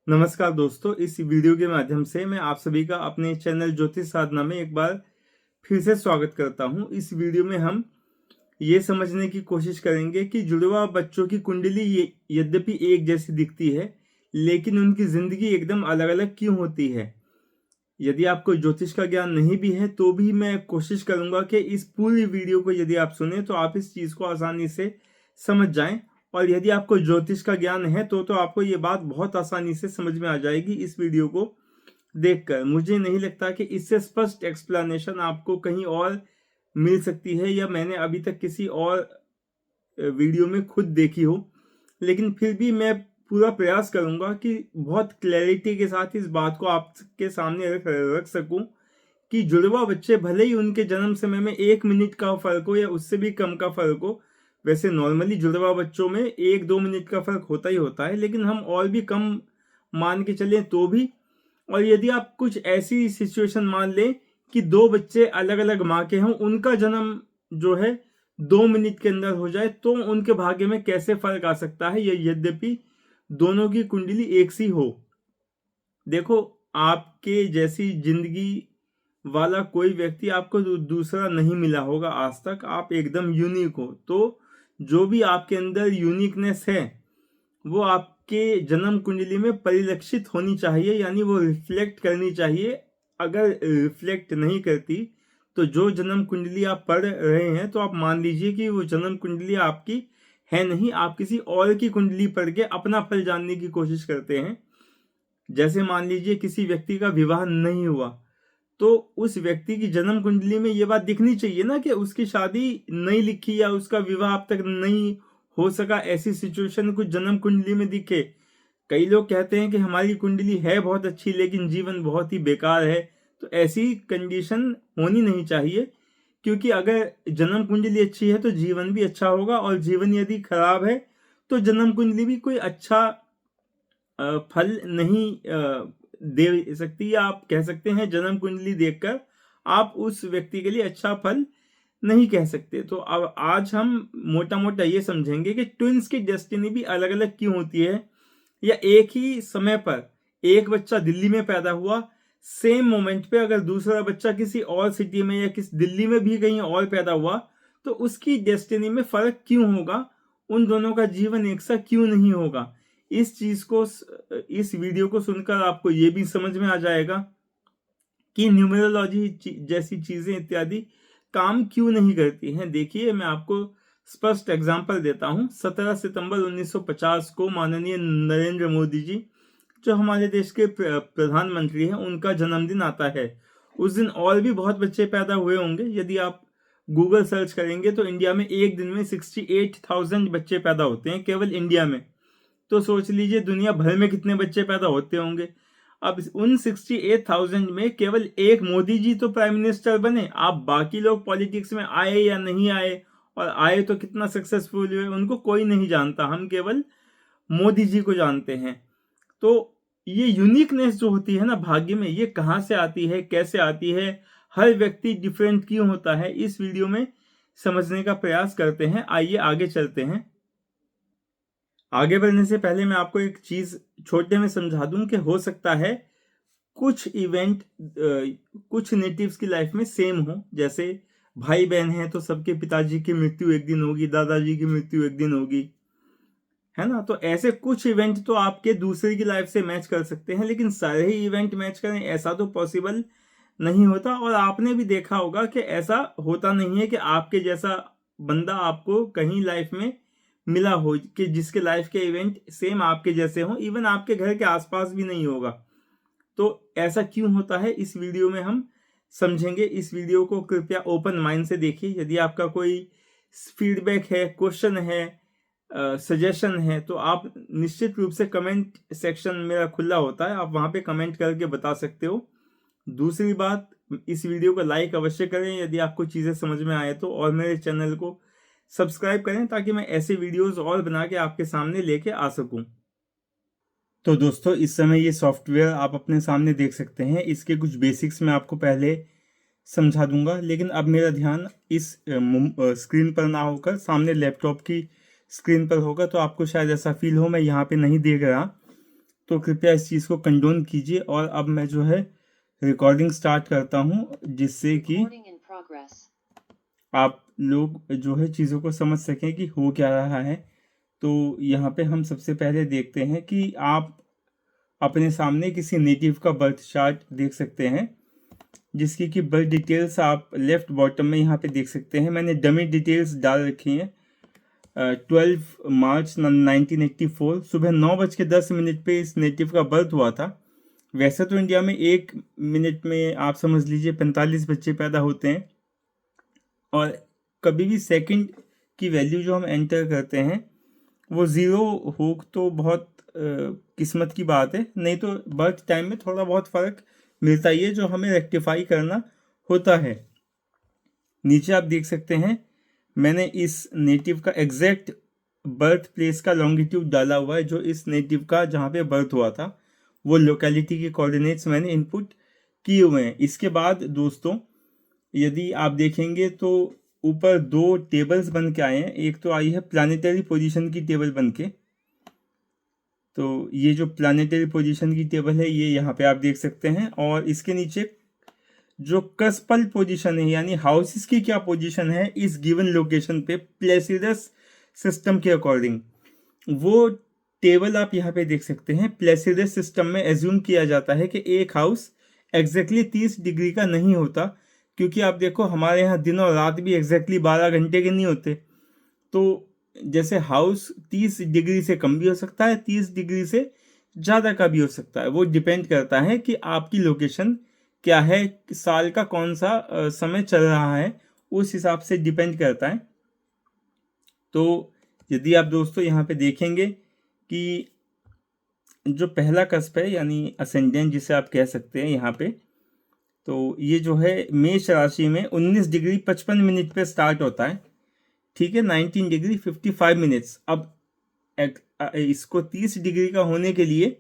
नमस्कार दोस्तों, इस वीडियो के माध्यम से मैं आप सभी का अपने चैनल ज्योतिष साधना में एक बार फिर से स्वागत करता हूं। इस वीडियो में हम ये समझने की कोशिश करेंगे कि जुड़वा बच्चों की कुंडली यद्यपि एक जैसी दिखती है, लेकिन उनकी जिंदगी एकदम अलग अलग क्यों होती है। यदि आपको ज्योतिष का ज्ञान नहीं भी है तो भी मैं कोशिश करूंगा कि इस पूरी वीडियो को यदि आप सुने तो आप इस चीज को आसानी से समझ जाएं। और यदि आपको ज्योतिष का ज्ञान है तो आपको ये बात बहुत आसानी से समझ में आ जाएगी इस वीडियो को देखकर। मुझे नहीं लगता कि इससे स्पष्ट एक्सप्लेनेशन आपको कहीं और मिल सकती है या मैंने अभी तक किसी और वीडियो में खुद देखी हो, लेकिन फिर भी मैं पूरा प्रयास करूंगा कि बहुत क्लैरिटी के साथ इस बात को आपके सामने रख सकूं कि जुड़वा बच्चे भले ही उनके जन्म समय में 1 मिनट का फर्क हो या उससे भी कम का फर्क हो। वैसे नॉर्मली जुड़वा बच्चों में 1-2 मिनट का फर्क होता ही होता है, लेकिन हम और भी कम मान के चलें तो भी। और यदि आप कुछ ऐसी सिचुएशन मान लें कि दो बच्चे अलग अलग माँ के हों, उनका जन्म जो है 2 मिनट के अंदर हो जाए, तो उनके भाग्य में कैसे फर्क आ सकता है, यद्यपि दोनों की कुंडली एक सी हो। देखो, आपके जैसी जिंदगी वाला कोई व्यक्ति आपको दूसरा नहीं मिला होगा आज तक। आप एकदम यूनिक हो, तो जो भी आपके अंदर यूनिकनेस है वो आपके जन्म कुंडली में परिलक्षित होनी चाहिए, यानी वो रिफ्लेक्ट करनी चाहिए। अगर रिफ्लेक्ट नहीं करती तो जो जन्म कुंडली आप पढ़ रहे हैं तो आप मान लीजिए कि वो जन्म कुंडली आपकी है नहीं, आप किसी और की कुंडली पढ़ के अपना फल जानने की कोशिश करते हैं। जैसे मान लीजिए किसी व्यक्ति का विवाह नहीं हुआ, तो उस व्यक्ति की जन्म कुंडली में ये बात दिखनी चाहिए ना कि उसकी शादी नहीं लिखी या उसका विवाह अब तक नहीं हो सका। ऐसी सिचुएशन कुछ जन्म कुंडली में दिखे। कई लोग कहते हैं कि हमारी कुंडली है बहुत अच्छी लेकिन जीवन बहुत ही बेकार है, तो ऐसी कंडीशन होनी नहीं चाहिए। क्योंकि अगर जन्म कुंडली अच्छी है तो जीवन भी अच्छा होगा, और जीवन यदि खराब है तो जन्म कुंडली भी कोई अच्छा फल नहीं दे सकती, या आप कह सकते हैं जन्म कुंडली देखकर आप उस व्यक्ति के लिए अच्छा फल नहीं कह सकते। तो अब आज हम मोटा मोटा ये समझेंगे कि ट्विंस की डेस्टिनी भी अलग अलग क्यों होती है, या एक ही समय पर एक बच्चा दिल्ली में पैदा हुआ, सेम मोमेंट पे अगर दूसरा बच्चा किसी और सिटी में या किस दिल्ली में भी कहीं और पैदा हुआ तो उसकी डेस्टिनी में फर्क क्यों होगा, उन दोनों का जीवन एक सा क्यों नहीं होगा। इस चीज को, इस वीडियो को सुनकर आपको ये भी समझ में आ जाएगा कि न्यूमेरोलॉजी जैसी चीजें इत्यादि काम क्यों नहीं करती हैं। देखिए, मैं आपको स्पष्ट एग्जांपल देता हूं। 17 सितंबर 1950 को माननीय नरेंद्र मोदी जी, जो हमारे देश के प्रधानमंत्री हैं, उनका जन्मदिन आता है। उस दिन और भी बहुत बच्चे पैदा हुए होंगे। यदि आप गूगल सर्च करेंगे तो इंडिया में एक दिन में 68,000 बच्चे पैदा होते हैं केवल इंडिया में। तो सोच लीजिए दुनिया भर में कितने बच्चे पैदा होते होंगे। अब उन 68,000 में केवल एक मोदी जी तो प्राइम मिनिस्टर बने। आप बाकी लोग पॉलिटिक्स में आए या नहीं आए, और आए तो कितना सक्सेसफुल हुए, उनको कोई नहीं जानता। हम केवल मोदी जी को जानते हैं। तो ये यूनिकनेस जो होती है ना भाग्य में, ये कहाँ से आती है, कैसे आती है, हर व्यक्ति डिफरेंट क्यों होता है, इस वीडियो में समझने का प्रयास करते हैं। आइए आगे चलते हैं। आगे बढ़ने से पहले मैं आपको एक चीज छोटे में समझा दूं कि हो सकता है कुछ इवेंट कुछ नेटिव्स की लाइफ में सेम हो। जैसे भाई बहन हैं तो सबके पिताजी की मृत्यु एक दिन होगी, दादाजी की मृत्यु एक दिन होगी, है ना। तो ऐसे कुछ इवेंट तो आपके दूसरे की लाइफ से मैच कर सकते हैं, लेकिन सारे ही इवेंट मैच करें ऐसा तो पॉसिबल नहीं होता। और आपने भी देखा होगा कि ऐसा होता नहीं है कि आपके जैसा बंदा आपको कहीं लाइफ में मिला हो कि जिसके लाइफ के इवेंट सेम आपके जैसे हो, इवन आपके घर के आसपास भी नहीं होगा। तो ऐसा क्यों होता है, इस वीडियो में हम समझेंगे। इस वीडियो को कृपया ओपन माइंड से देखिए। यदि आपका कोई फीडबैक है, क्वेश्चन है, सजेशन है, तो आप निश्चित रूप से कमेंट सेक्शन मेरा खुला होता है, आप वहां पे कमेंट करके बता सकते हो। दूसरी बात, इस वीडियो को लाइक अवश्य करें यदि आपको चीजें समझ में आए तो, और मेरे चैनल को सब्सक्राइब करें ताकि मैं ऐसे वीडियोस और बना के आपके सामने लेके आ सकूं। तो दोस्तों, इस समय ये सॉफ्टवेयर आप अपने सामने देख सकते हैं। इसके कुछ बेसिक्स मैं आपको पहले समझा दूंगा, लेकिन अब मेरा ध्यान इस स्क्रीन पर ना होकर सामने लैपटॉप की स्क्रीन पर होगा, तो आपको शायद ऐसा फील हो। मैं यहाँ पे नहीं देख रहा, तो कृपया इस चीज़ को कंडोन कीजिए। और अब मैं जो है रिकॉर्डिंग स्टार्ट करता हूँ, जिससे कि आप लोग जो है चीज़ों को समझ सकें कि हो क्या रहा है। तो यहाँ पे हम सबसे पहले देखते हैं कि आप अपने सामने किसी नेटिव का बर्थ चार्ट देख सकते हैं, जिसकी कि बर्थ डिटेल्स आप लेफ्ट बॉटम में यहाँ पे देख सकते हैं। मैंने डमी डिटेल्स डाल रखी हैं। 12 मार्च 1984 सुबह 9:10 पे इस नेटिव का बर्थ हुआ था। वैसे तो इंडिया में 1 मिनट में आप समझ लीजिए 45 बच्चे पैदा होते हैं, और कभी भी सेकंड की वैल्यू जो हम एंटर करते हैं वो ज़ीरो हो तो बहुत किस्मत की बात है, नहीं तो बर्थ टाइम में थोड़ा बहुत फ़र्क मिलता ही है, जो हमें रेक्टिफाई करना होता है। नीचे आप देख सकते हैं मैंने इस नेटिव का एग्जैक्ट बर्थ प्लेस का लॉन्गिट्यूड डाला हुआ है, जो इस नेटिव का जहाँ पे बर्थ हुआ था वो लोकेलिटी के कोऑर्डिनेट्स मैंने इनपुट किए हुए हैं। इसके बाद दोस्तों यदि आप देखेंगे तो ऊपर 2 टेबल्स बन के आए हैं। एक तो आई है प्लानिटरी पोजीशन की टेबल बन के, तो ये जो प्लानिटरी पोजीशन की टेबल है ये यहाँ पे आप देख सकते हैं। और इसके नीचे जो कस्पल पोजीशन है, यानी हाउसेस की क्या पोजीशन है इस गिवन लोकेशन पे प्लेसिडस सिस्टम के अकॉर्डिंग, वो टेबल आप यहाँ पे देख सकते हैं। प्लेसिडस सिस्टम में एज्यूम किया जाता है कि एक हाउस एग्जैक्टली 30 डिग्री का नहीं होता, क्योंकि आप देखो हमारे यहाँ दिन और रात भी एग्जैक्टली 12 घंटे के नहीं होते। तो जैसे हाउस 30 डिग्री से कम भी हो सकता है, 30 डिग्री से ज़्यादा का भी हो सकता है। वो डिपेंड करता है कि आपकी लोकेशन क्या है, साल का कौन सा समय चल रहा है, उस हिसाब से डिपेंड करता है। तो यदि आप दोस्तों यहाँ पे देखेंगे कि जो पहला कस्प है यानी असेंडेंट जिसे आप कह सकते हैं यहाँ पे, तो ये जो है मेष राशि में 19 डिग्री 55 मिनट पे स्टार्ट होता है, ठीक है, 19 डिग्री 55 मिनट्स। अब इसको 30 डिग्री का होने के लिए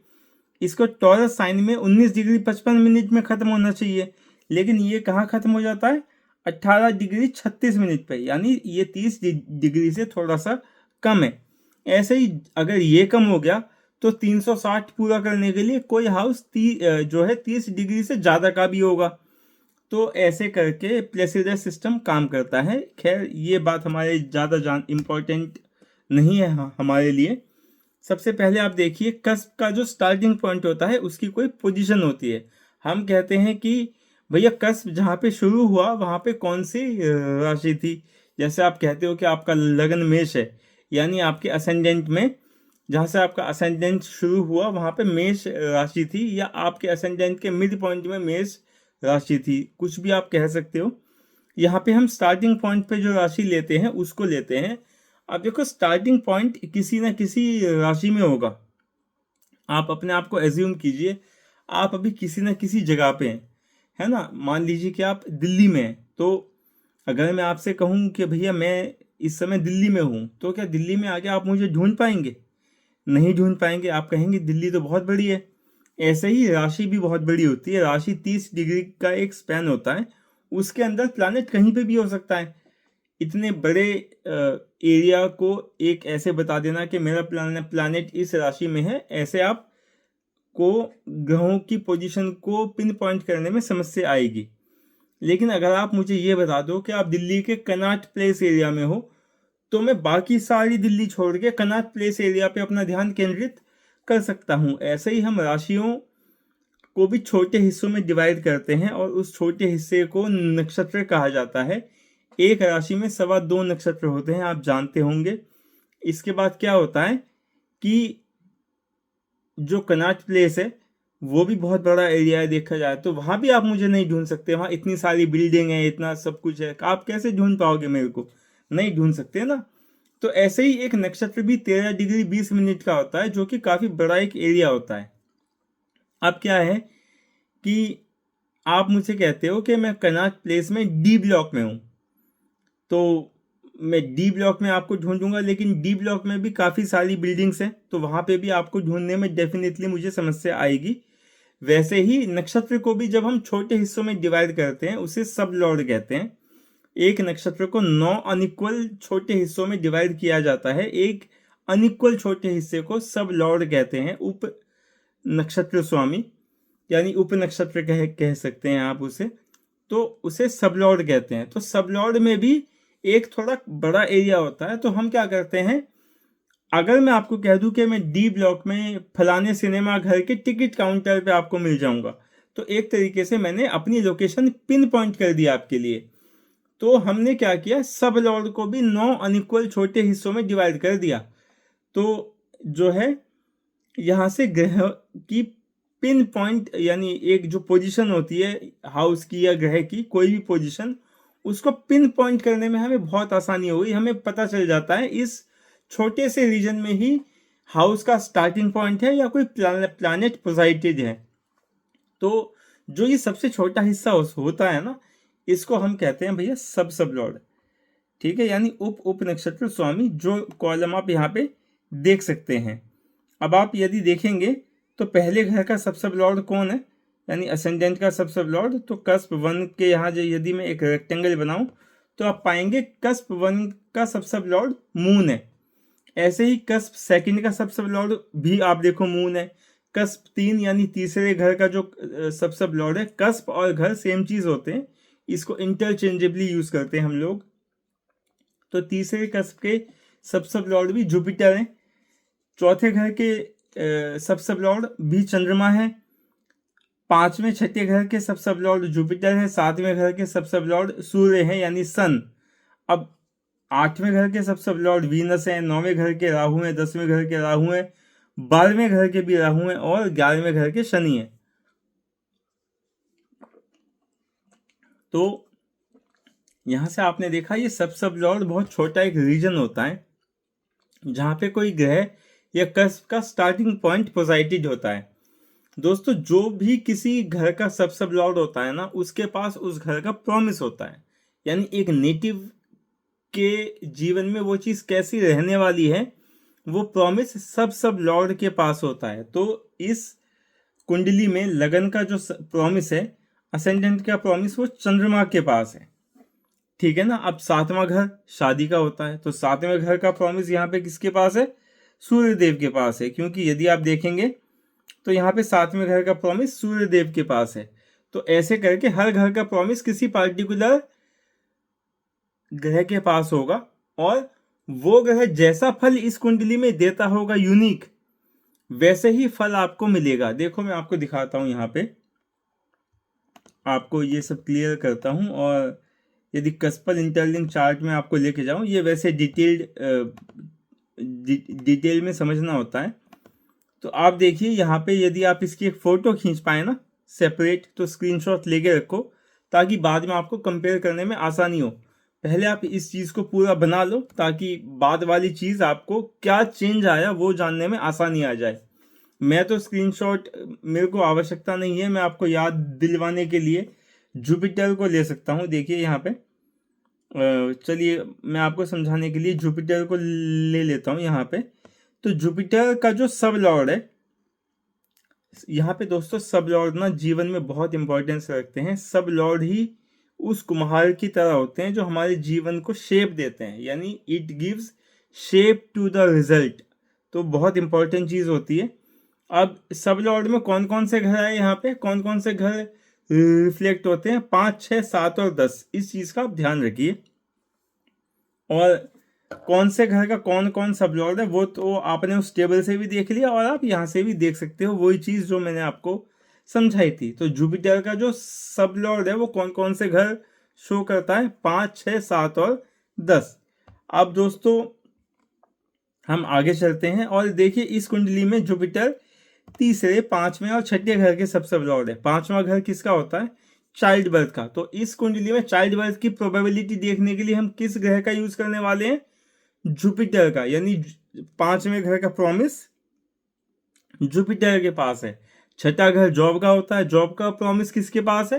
इसको टॉरस साइन में 19 डिग्री 55 मिनट में ख़त्म होना चाहिए, लेकिन ये कहाँ ख़त्म हो जाता है 18 डिग्री 36 मिनट पे, यानी ये 30 डिग्री से थोड़ा सा कम है। ऐसे ही अगर ये कम हो गया तो 360 पूरा करने के लिए कोई हाउस जो है 30 डिग्री से ज़्यादा का भी होगा। तो ऐसे करके प्लेसिडस सिस्टम काम करता है। खैर ये बात हमारे ज़्यादा इम्पोर्टेंट नहीं है हमारे लिए। सबसे पहले आप देखिए कस्प का जो स्टार्टिंग पॉइंट होता है उसकी कोई पोजीशन होती है। हम कहते हैं कि भैया कस्प जहाँ पे शुरू हुआ वहाँ पे कौन सी राशि थी। जैसे आप कहते हो कि आपका लगन मेष है, यानी आपके असेंडेंट में जहाँ से आपका असेंडेंट शुरू हुआ वहाँ पे मेष राशि थी, या आपके असेंडेंट के मिड पॉइंट में मेष राशि थी, कुछ भी आप कह सकते हो। यहाँ पे हम स्टार्टिंग पॉइंट पे जो राशि लेते हैं उसको लेते हैं। अब देखो स्टार्टिंग पॉइंट किसी ना किसी राशि में होगा। आप अपने आप को एज्यूम कीजिए आप अभी किसी ना किसी जगह पे हैं, है ना। मान लीजिए कि आप दिल्ली में हैं, तो अगर मैं आपसे कहूँ कि भैया मैं इस समय दिल्ली में हूँ, तो क्या दिल्ली में आके आप मुझे ढूंढ पाएंगे? नहीं ढूंढ पाएंगे। आप कहेंगे दिल्ली तो बहुत बड़ी है। ऐसे ही राशि भी बहुत बड़ी होती है। राशि 30 डिग्री का एक स्पैन होता है, उसके अंदर प्लैनेट कहीं पे भी हो सकता है। इतने बड़े एरिया को एक ऐसे बता देना कि मेरा प्लैनेट इस राशि में है, ऐसे आप को ग्रहों की पोजीशन को पिन पॉइंट करने में समस्या आएगी। लेकिन अगर आप मुझे ये बता दो कि आप दिल्ली के कनॉट प्लेस एरिया में हो, तो मैं बाकी सारी दिल्ली छोड़ के कनॉट प्लेस एरिया पे अपना ध्यान केंद्रित कर सकता हूँ। ऐसे ही हम राशियों को भी छोटे हिस्सों में डिवाइड करते हैं और उस छोटे हिस्से को नक्षत्र कहा जाता है। एक राशि में 2.25 नक्षत्र होते हैं, आप जानते होंगे। इसके बाद क्या होता है कि जो कनॉट प्लेस है वो भी बहुत बड़ा एरिया है, देखा जाए तो वहां भी आप मुझे नहीं ढूंढ सकते। वहां इतनी सारी बिल्डिंग है, इतना सब कुछ है, आप कैसे ढूंढ पाओगे मेरे को? नहीं ढूंढ सकते ना। तो ऐसे ही एक नक्षत्र भी 13 डिग्री 20 मिनट का होता है, जो कि काफी बड़ा एक एरिया होता है। अब क्या है कि आप मुझे कहते हो कि मैं कनॉट प्लेस में डी ब्लॉक में हूं, तो मैं डी ब्लॉक में आपको ढूंढूंगा, लेकिन डी ब्लॉक में भी काफ़ी सारी बिल्डिंग्स हैं, तो वहाँ पे भी आपको ढूंढने में डेफिनेटली मुझे समस्या आएगी। वैसे ही नक्षत्र को भी जब हम छोटे हिस्सों में डिवाइड करते हैं उसे सब लॉर्ड कहते हैं। एक नक्षत्र को 9 अनइक्वल छोटे हिस्सों में डिवाइड किया जाता है। एक अनइक्वल छोटे हिस्से को सब लॉर्ड कहते हैं। नक्षत्र स्वामी, यानी उप नक्षत्र कह सकते हैं आप उसे, तो उसे सब लॉर्ड कहते हैं। तो सब लॉर्ड में भी एक थोड़ा बड़ा एरिया होता है। तो हम क्या करते हैं, अगर मैं आपको कह दूं कि मैं डी ब्लॉक में फलाने सिनेमा घर के टिकट काउंटर पे आपको मिल जाऊंगा, तो एक तरीके से मैंने अपनी लोकेशन पिन पॉइंट कर दिया आपके लिए। तो हमने क्या किया, सब लॉर्ड को भी 9 अनइक्वल छोटे हिस्सों में डिवाइड कर दिया। तो जो है यहाँ से ग्रह की पिन पॉइंट, यानी एक जो पोजीशन होती है हाउस की या ग्रह की कोई भी पोजीशन, उसको पिन पॉइंट करने में हमें बहुत आसानी हो गई। हमें पता चल जाता है इस छोटे से रीजन में ही हाउस का स्टार्टिंग पॉइंट है या कोई प्लैनेट पोजिटेड है। तो जो ये सबसे छोटा हिस्सा होता है ना, इसको हम कहते हैं भैया सब लॉर्ड। ठीक है, यानी उप नक्षत्र स्वामी, जो कॉलम आप यहाँ पे देख सकते हैं। अब आप यदि देखेंगे तो पहले घर का सब लॉर्ड कौन है, यानी असेंडेंट का सब लॉर्ड, तो कस्प 1 के यहाँ जो यदि मैं एक रेक्टेंगल बनाऊं तो आप पाएंगे कस्प 1 का सब लॉर्ड मून है। ऐसे ही कस्प सेकंड का सब लॉर्ड भी आप देखो मून है। कस्प 3 यानी तीसरे घर का जो सब लॉर्ड है, कस्प और घर सेम चीज होते हैं, इसको इंटरचेंजेबली यूज करते हैं हम लोग। तो तीसरे कस्प के सब लॉर्ड भी जुपिटर है। चौथे घर के सब लॉर्ड भी चंद्रमा है। पांचवें छठे घर के सब लॉर्ड जुपिटर है। सातवें घर के सब लॉर्ड सूर्य है यानी सन। अब आठवें घर के सब लॉर्ड वीनस है। नौवें घर के राहु है। 10वें घर के राहु है। 12वें घर के भी राहु है और 11वें घर के शनि है। तो यहां से आपने देखा ये सब लॉर्ड बहुत छोटा एक रीजन होता है जहां पे कोई ग्रह या कस्प का स्टार्टिंग पॉइंट पोजिटेड होता है। दोस्तों, जो भी किसी घर का सब लॉर्ड होता है ना, उसके पास उस घर का प्रॉमिस होता है, यानी एक नेटिव के जीवन में वो चीज कैसी रहने वाली है, वो प्रॉमिस सब लॉर्ड के पास होता है। तो इस कुंडली में लगन का जो प्रॉमिस है, असेंडेंट का प्रॉमिस, वो चंद्रमा के पास है। ठीक है ना। अब सातवां घर शादी का होता है, तो सातवें घर का प्रॉमिस यहाँ पे किसके पास है, सूर्य देव के पास है। क्योंकि यदि आप देखेंगे तो यहाँ पे सातवें घर का प्रॉमिस सूर्य देव के पास है। तो ऐसे करके हर घर का प्रॉमिस किसी पार्टिकुलर ग्रह के पास होगा, और वो ग्रह जैसा फल इस कुंडली में देता होगा यूनिक, वैसे ही फल आपको मिलेगा। देखो मैं आपको दिखाता हूं, यहाँ पे आपको ये सब क्लियर करता हूं। और यदि कस्पल इंटरलिंक चार्ट में आपको लेके जाऊं, ये वैसे डिटेल में समझना होता है। तो आप देखिए यहाँ पे, यदि आप इसकी एक फोटो खींच पाए ना सेपरेट, तो स्क्रीनशॉट लेके रखो ताकि बाद में आपको कंपेयर करने में आसानी हो। पहले आप इस चीज़ को पूरा बना लो ताकि बाद वाली चीज़ आपको क्या चेंज आया वो जानने में आसानी आ जाए। मैं तो स्क्रीनशॉट मेरे को आवश्यकता नहीं है, मैं आपको याद दिलवाने के लिए जुपिटर को ले सकता हूँ। देखिए यहाँ पे, चलिए मैं आपको समझाने के लिए जुपिटर को ले लेता हूँ यहाँ पे। तो जुपिटर का जो सब लॉर्ड है यहाँ पे, दोस्तों सब लॉर्ड ना जीवन में बहुत इंपॉर्टेंस रखते हैं। सब लॉर्ड ही उस कुम्हार की तरह होते हैं जो हमारे जीवन को शेप देते हैं, यानी it gives shape to the result. तो बहुत इंपॉर्टेंट चीज होती है। अब सब लॉर्ड में कौन कौन से घर है, यहाँ पे कौन कौन से घर रिफ्लेक्ट होते हैं, 5, 6, 7 और 10। इस चीज का आप ध्यान रखिए। और कौन से घर का कौन कौन सब लॉर्ड है वो तो आपने उस टेबल से भी देख लिया, और आप यहाँ से भी देख सकते हो, वही चीज जो मैंने आपको समझाई थी। तो जुपिटर का जो सब लॉर्ड है वो कौन कौन से घर शो करता है, 5, 6, 7 और 10। अब दोस्तों हम आगे चलते हैं और देखिए इस कुंडली में जुपिटर तीसरे, 5वें और 6ठे घर के सब लॉर्ड है। 5वां घर किसका होता है, चाइल्ड बर्थ का। तो इस कुंडली में चाइल्ड बर्थ की प्रोबेबिलिटी देखने के लिए हम किस ग्रह का यूज करने वाले हैं, जुपिटर का। यानी 5वें घर का प्रॉमिस जुपिटर के पास है। छठा घर जॉब का होता है, जॉब का प्रॉमिस किसके पास है,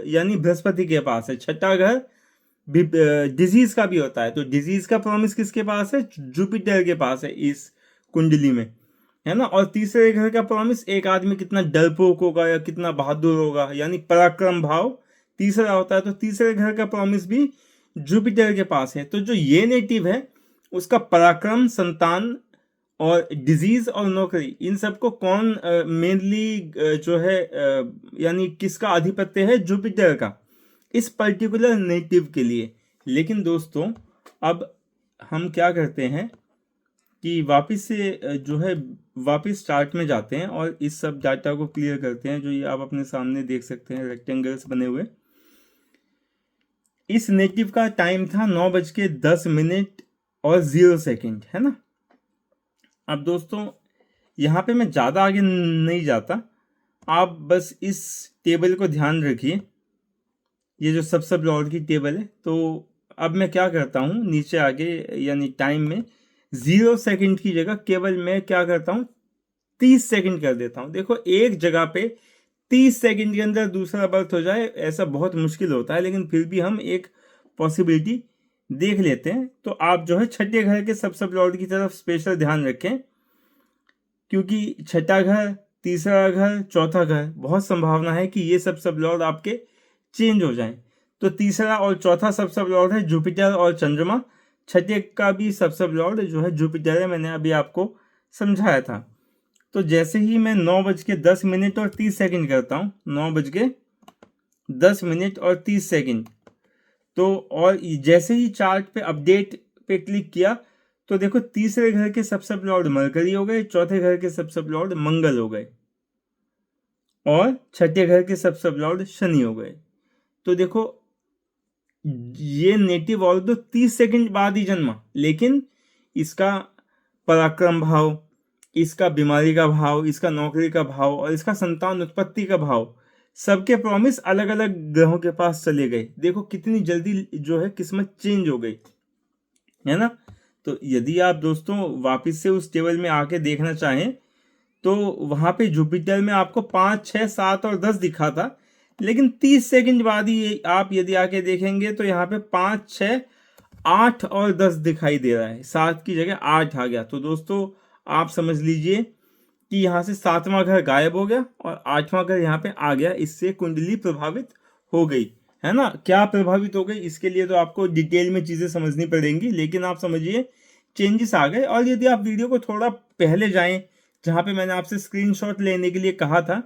यानी बृहस्पति के पास है। छठा घर डिजीज का भी होता है, तो डिजीज का प्रॉमिस किसके पास है, जुपिटर के पास है इस कुंडली में, है ना। और तीसरे घर का प्रॉमिस एक आदमी कितना डरपोक होगा या कितना बहादुर होगा, यानी पराक्रम भाव तीसरा होता है। तो तीसरे घर का प्रॉमिस भी जुपिटर के पास है। तो जो ये नेटिव है उसका पराक्रम, संतान और डिजीज और नौकरी, इन सबको कौन मेनली जो है यानी किसका आधिपत्य है? जुपिटर का, इस पर्टिकुलर नेटिव के लिए। लेकिन दोस्तों अब हम क्या करते हैं कि वापस से जो है वापस चार्ट में जाते हैं और इस सब डाटा को क्लियर करते हैं। जो ये आप अपने सामने देख सकते हैं रेक्टेंगल्स बने हुए, इस नेटिव का टाइम था 9:10 और 0 सेकेंड, है ना। अब दोस्तों यहाँ पे मैं ज़्यादा आगे नहीं जाता, आप बस इस टेबल को ध्यान रखिए, ये जो सब लॉर्ड की टेबल है। तो अब मैं क्या करता हूँ, नीचे आगे यानी टाइम में 0 सेकेंड की जगह केवल मैं क्या करता हूँ 30 सेकेंड कर देता हूँ। देखो एक जगह पे 30 सेकेंड के अंदर दूसरा बर्थ हो जाए ऐसा बहुत मुश्किल होता है, लेकिन फिर भी हम एक पॉसिबिलिटी देख लेते हैं। तो आप जो है छठे घर के सब लॉर्ड की तरफ स्पेशल ध्यान रखें, क्योंकि छठा घर, तीसरा घर, चौथा घर, बहुत संभावना है कि ये सब लॉर्ड आपके चेंज हो जाएं। तो तीसरा और चौथा सब लॉर्ड है जुपिटर और चंद्रमा, छठे का भी सब लॉर्ड जो है जुपिटर है, मैंने अभी आपको समझाया था। तो जैसे ही मैं 9:10 और 30 सेकेंड करता हूँ, 9:10 और 30 सेकेंड, तो और जैसे ही चार्ट पे अपडेट पे क्लिक किया तो देखो तीसरे घर के सब लॉर्ड मरकरी हो गए, चौथे घर के सब लॉर्ड मंगल हो गए और छठे घर के सब लॉर्ड शनि हो गए। तो देखो ये नेटिव ऑल तो 30 सेकेंड बाद ही जन्मा, लेकिन इसका पराक्रम भाव, इसका बीमारी का भाव, इसका नौकरी का भाव और इसका संतान उत्पत्ति का भाव, सबके प्रॉमिस अलग अलग ग्रहों के पास चले गए। देखो कितनी जल्दी जो है किस्मत चेंज हो गई, है ना। तो यदि आप दोस्तों वापस से उस टेबल में आके देखना चाहें तो वहां पे जुपिटर में आपको 5, 6, 7 और 10 दिखा था, लेकिन 30 सेकंड बाद ही आप यदि आके देखेंगे तो यहाँ पे 5, 6, 8 और 10 दिखाई दे रहा है, 7 की जगह 8 आ गया। तो दोस्तों आप समझ लीजिए कि यहाँ से 7वां घर गायब हो गया और 8वां घर यहाँ पे आ गया, इससे कुंडली प्रभावित हो गई, है ना। क्या प्रभावित हो गई, इसके लिए तो आपको डिटेल में चीजें समझनी पड़ेंगी, लेकिन आप समझिए चेंजेस आ गए। और यदि आप वीडियो को थोड़ा पहले जाएं, जहां पे मैंने आपसे स्क्रीनशॉट लेने के लिए कहा था,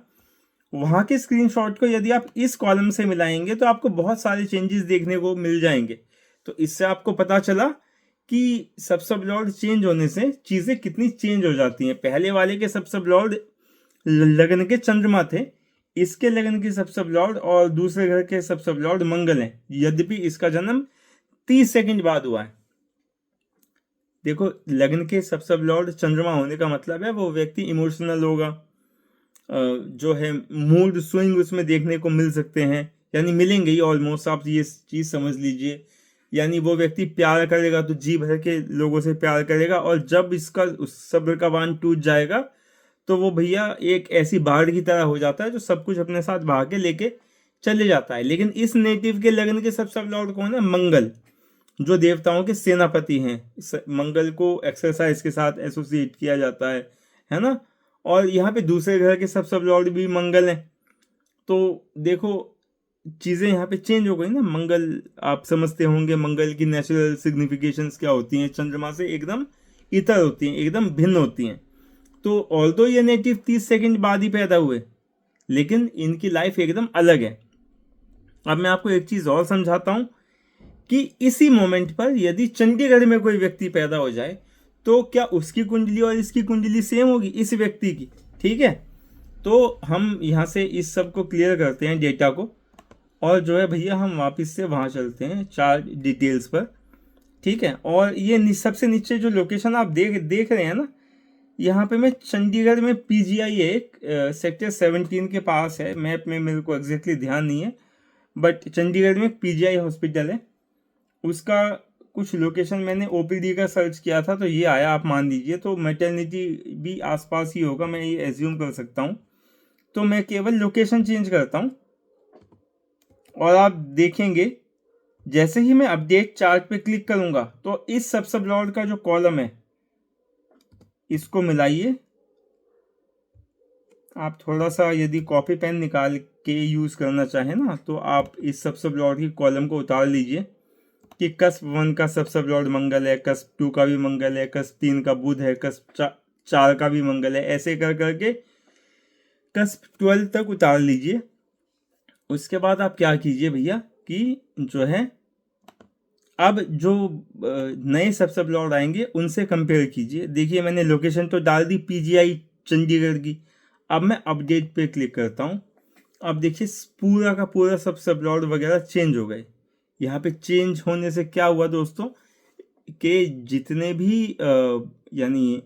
वहां के स्क्रीनशॉट को यदि आप इस कॉलम से मिलाएंगे तो आपको बहुत सारे चेंजेस देखने को मिल जाएंगे। तो इससे आपको पता चला कि सब लॉर्ड चेंज होने से चीजें कितनी चेंज हो जाती हैं। पहले वाले के सब लॉर्ड लगन के चंद्रमा थे, इसके लगन के सब लॉर्ड और दूसरे घर के सब लॉर्ड मंगल हैं, यद्यपि इसका जन्म 30 सेकंड बाद हुआ है। देखो लगन के सब लॉर्ड चंद्रमा होने का मतलब है वो व्यक्ति इमोशनल होगा, जो है मूड स्विंग उसमें देखने को मिल सकते हैं, यानी मिलेंगे ही ऑलमोस्ट, आप ये चीज समझ लीजिए। यानी वो व्यक्ति प्यार करेगा तो जी भर के लोगों से प्यार करेगा, और जब इसका उस सब्र का बांध टूट जाएगा तो वो भैया एक ऐसी बाढ़ की तरह हो जाता है जो सब कुछ अपने साथ बहा के लेके चले जाता है। लेकिन इस नेटिव के लगन के सब लॉर्ड कौन है? मंगल, जो देवताओं के सेनापति हैं। मंगल को एक्सरसाइज के साथ एसोसिएट किया जाता है ना। और यहाँ पे दूसरे घर के सब लॉर्ड भी मंगल हैं। तो देखो चीज़ें यहाँ पे चेंज हो गई ना। मंगल आप समझते होंगे मंगल की नेचुरल सिग्निफिकेशंस क्या होती हैं, चंद्रमा से एकदम इतर होती हैं, एकदम भिन्न होती हैं। तो ऑल्दो ये नेटिव 30 सेकंड बाद ही पैदा हुए, लेकिन इनकी लाइफ एकदम अलग है। अब मैं आपको एक चीज़ और समझाता हूँ कि इसी मोमेंट पर यदि चंडीगढ़ में कोई व्यक्ति पैदा हो जाए तो क्या उसकी कुंडली और इसकी कुंडली सेम होगी इस व्यक्ति की? ठीक है, तो हम यहाँ से इस सब को क्लियर करते हैं डेटा को, और जो है भैया हम वापस से वहाँ चलते हैं चार्ट डिटेल्स पर। ठीक है, और ये सबसे नीचे जो लोकेशन आप देख रहे हैं ना, यहाँ पे मैं चंडीगढ़ में पीजीआई है एक, सेक्टर 17 के पास है। मैप में मेरे को एग्जैक्टली ध्यान नहीं है, बट चंडीगढ़ में पीजीआई हॉस्पिटल है। उसका कुछ लोकेशन मैंने ओपीडी का सर्च किया था तो ये आया, आप मान लीजिए। तो मैटरनिटी भी आसपास ही होगा, मैं ये एज्यूम कर सकता हूँ। तो मैं केवल लोकेशन चेंज करता हूँ और आप देखेंगे जैसे ही मैं अपडेट चार्ट पे क्लिक करूंगा तो इस सब लॉर्ड का जो कॉलम है इसको मिलाइए। आप थोड़ा सा यदि कॉपी पेन निकाल के यूज करना चाहें ना तो आप इस सब लॉर्ड की कॉलम को उतार लीजिए कि कस्प 1 का सब लॉर्ड मंगल है, कस्प 2 का भी मंगल है, कस्प 3 का बुध है, कस्प 4 का भी मंगल है, ऐसे कर करके कस्प 12 तक उतार लीजिए। उसके बाद आप क्या कीजिए भैया कि जो है अब जो नए सब लॉर्ड आएंगे उनसे कंपेयर कीजिए। देखिए मैंने लोकेशन तो डाल दी पीजीआई चंडीगढ़ की। अब मैं अपडेट पे क्लिक करता हूँ। अब देखिए पूरा का पूरा सब लॉर्ड वगैरह चेंज हो गए। यहाँ पे चेंज होने से क्या हुआ दोस्तों कि जितने भी यानी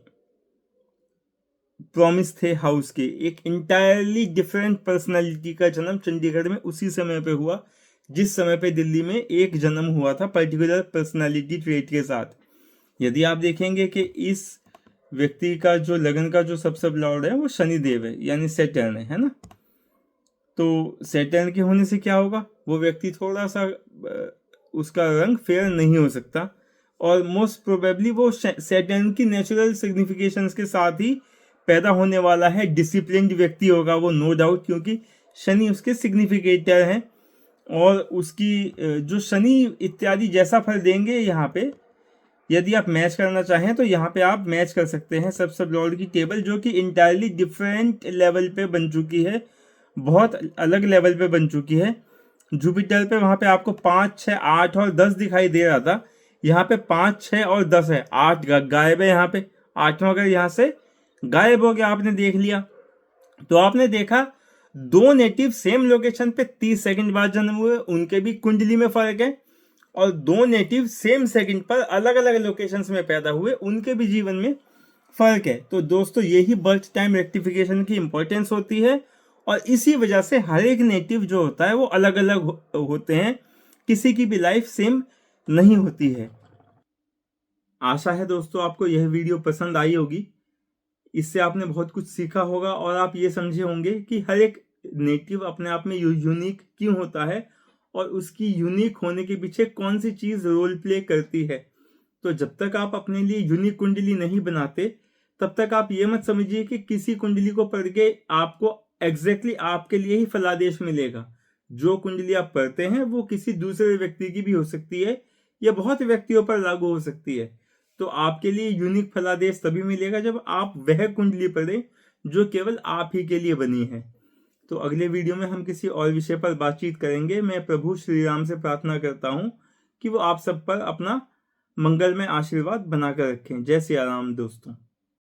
प्रॉमिस थे हाउस के, एक इंटायरली डिफरेंट पर्सनालिटी का जन्म चंडीगढ़ में उसी समय पे हुआ जिस समय पे दिल्ली में एक जन्म हुआ था पर्टिकुलर पर्सनालिटी ट्रेट के साथ। यदि आप देखेंगे कि इस व्यक्ति का जो लगन का जो सब लॉर्ड है वो शनिदेव है यानी सैटर्न है ना। तो सैटर्न के होने से क्या होगा, वो व्यक्ति थोड़ा सा उसका रंग फेयर नहीं हो सकता और मोस्ट प्रोबेबली वो सैटर्न की नेचुरल सिग्निफिकेशंस के साथ ही पैदा होने वाला है। डिसिप्लिन्ड व्यक्ति होगा वो नो डाउट, क्योंकि शनि उसके सिग्निफिकेटर हैं और उसकी जो शनि इत्यादि जैसा फल देंगे यहाँ पे यदि आप मैच करना चाहें तो यहाँ पे आप मैच कर सकते हैं सब लॉर्ड की टेबल, जो कि इंटायरली डिफरेंट लेवल पे बन चुकी है, बहुत अलग लेवल पे बन चुकी है। जुपिटर पे वहाँ पे आपको 5, 6, 8 और 10 दिखाई दे रहा था, यहाँ पे 5, 6 और 10 है। 8 गायब है यहाँ पे, 8वां अगर यहाँ से गायब हो गया आपने देख लिया तो आपने देखा 2 नेटिव सेम लोकेशन पे 30 सेकंड बाद जन्म हुए, उनके भी कुंडली में फर्क है, और 2 नेटिव सेम सेकंड पर अलग अलग लोकेशंस में पैदा हुए, उनके भी जीवन में फर्क है। तो दोस्तों यही बर्थ टाइम रेक्टिफिकेशन की इंपॉर्टेंस होती है और इसी वजह से हर एक नेटिव जो होता है वो अलग अलग होते हैं, किसी की भी लाइफ सेम नहीं होती है। आशा है दोस्तों आपको यह वीडियो पसंद आई होगी, इससे आपने बहुत कुछ सीखा होगा और आप ये समझे होंगे कि हर एक नेटिव अपने आप में यूनिक क्यों होता है और उसकी यूनिक होने के पीछे कौन सी चीज रोल प्ले करती है। तो जब तक आप अपने लिए यूनिक कुंडली नहीं बनाते तब तक आप ये मत समझिए कि किसी कुंडली को पढ़ के आपको एग्जैक्टली आपके लिए ही फलादेश मिलेगा। जो कुंडली आप पढ़ते हैं वो किसी दूसरे व्यक्ति की भी हो सकती है या बहुत व्यक्तियों पर लागू हो सकती है। तो आपके लिए यूनिक फलादेश तभी मिलेगा जब आप वह कुंडली पढ़ें जो केवल आप ही के लिए बनी है। तो अगले वीडियो में हम किसी और विषय पर बातचीत करेंगे। मैं प्रभु श्री राम से प्रार्थना करता हूँ कि वो आप सब पर अपना मंगलमय आशीर्वाद बनाकर रखें। जय सिया राम दोस्तों।